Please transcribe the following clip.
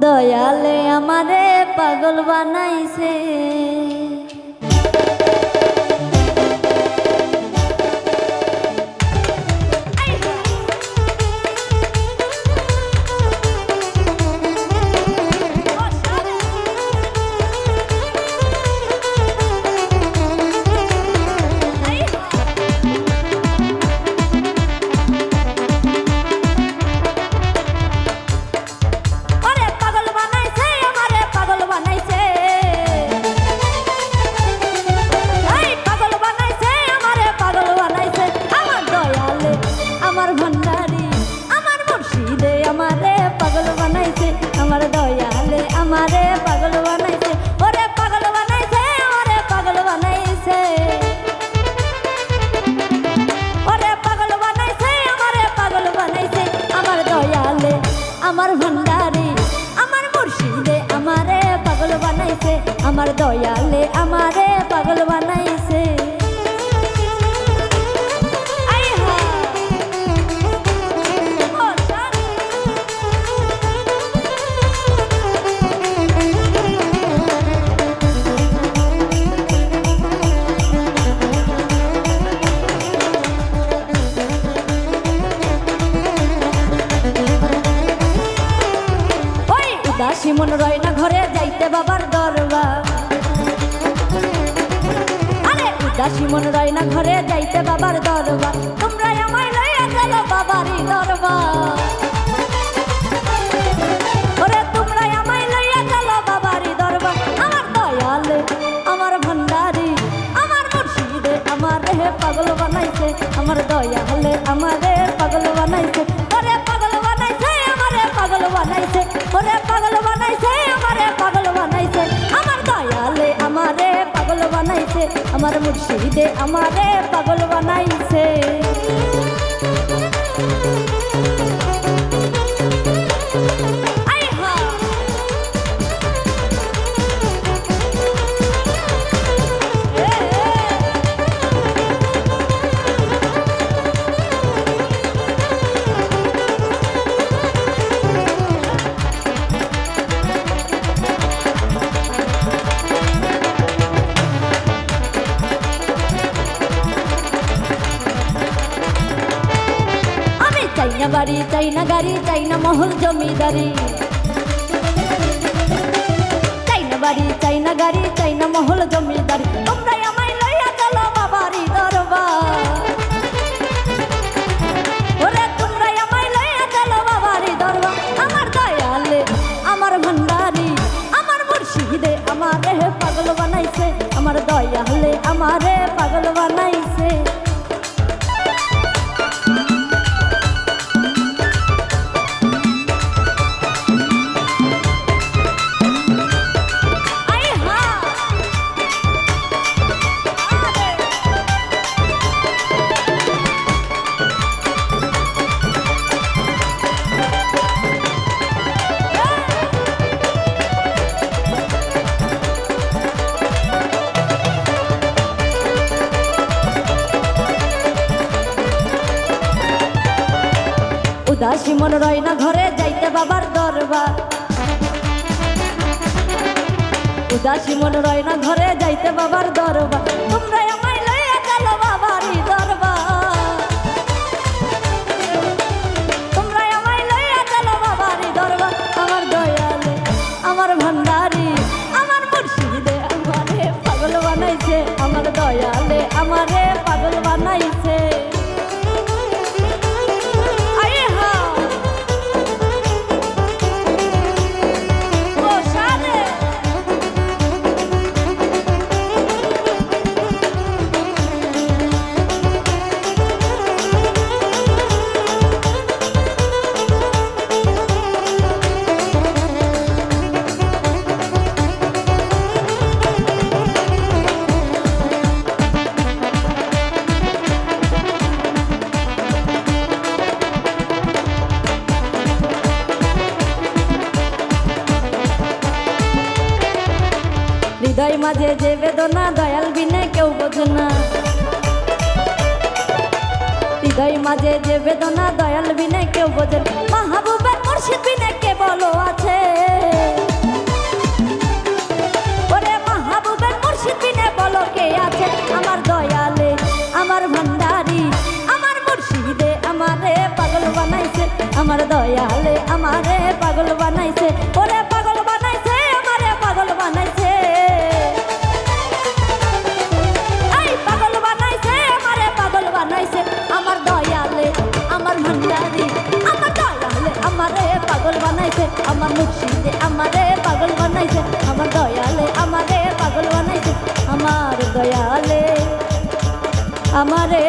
দয়ালে আমারে পাগল বানাইছে। আমার ভন্ডারি আমার মুর্শিদে আমারে পাগল বানাইছে, আমার দয়ালে আমারে পাগল বানাইছে। উদাসী মন রয় না ঘরে যাইতে বাবার দরবার, আরে উদাসী মন রয় না ঘরে যাইতে বাবার দরবার, তোমরা আমায় লইয়া চলো বাবারই দরবার। ওরে তোমরা আমায় লইয়া চলো বাবারই দরবার। আমার দয়ালে আমার ভন্ডারি আমার মুর্শিদে আমারে পাগল বানাইছে, আমার দয়ালে আমারে পাগল বানাইছে। ওরে পাগল বানাইছে আমারে পাগল বানাইছে, ওরে পাগল বানাইছে আমারে পাগল বানাইছে। আমার দয়ালে আমারে পাগল বানাইছে, আমার মুর্শিদে আমারে পাগল বানাইছে। চাইনা বাড়ি চাইনা গাড়ি চাইনা মহল জমিদারি, চাইনা বাড়ি চাইনা গাড়ি চাইনা মহল জমিদারি, তোমরা আমায় লইয়া চলো বাবারই দরবার। ওরে তোমরা আমায় লইয়া চলো বাবারই দরবার। আমার দয়ালে আমার ভন্ডারি আমার মুর্শিদে আমারে পাগল বানাইছে, আমার দয়ালে আমারে পাগল বানাইছে। উদাসী মন রয় না ঘরে যাইতে বাবার দরবার, উদাসী মন রয় না ঘরে যাইতে বাবার দরবার, তোমরা আমায় লইয়া চলো বাবারই দরবার। তোমরা আমায় লইয়া চলো বাবারই দরবার। আমার দয়ালে আমার ভন্ডারি আমার মুর্শিদে আমারে পাগল বানাইছে, আমার দয়ালে আমারে পাগল বানাইছে। হৃদয় মাঝে যে বেদনা দয়াল বিনে কেউ বোঝে না, হৃদয় মাঝে যে বেদনা দয়াল বিনে কেউ বোঝে না। মাহবুবের মুর্শিদ বিনে কে বলো আছে। আমার দয়ালে আমারে পাগল বানাইছে, ওরে পাগল বানাইছে, আমারে পাগল বানাইছে, এই পাগল বানাইছে, আমারে পাগল বানাইছে, আমার দয়ালে আমার ভান্ডারি, আমার দয়ালে আমারে পাগল বানাইছে, আমার মুর্শিদে আমারে পাগল বানাইছে, আমার দয়ালে আমারে পাগল বানাইছে, আমার দয়ালে আমারে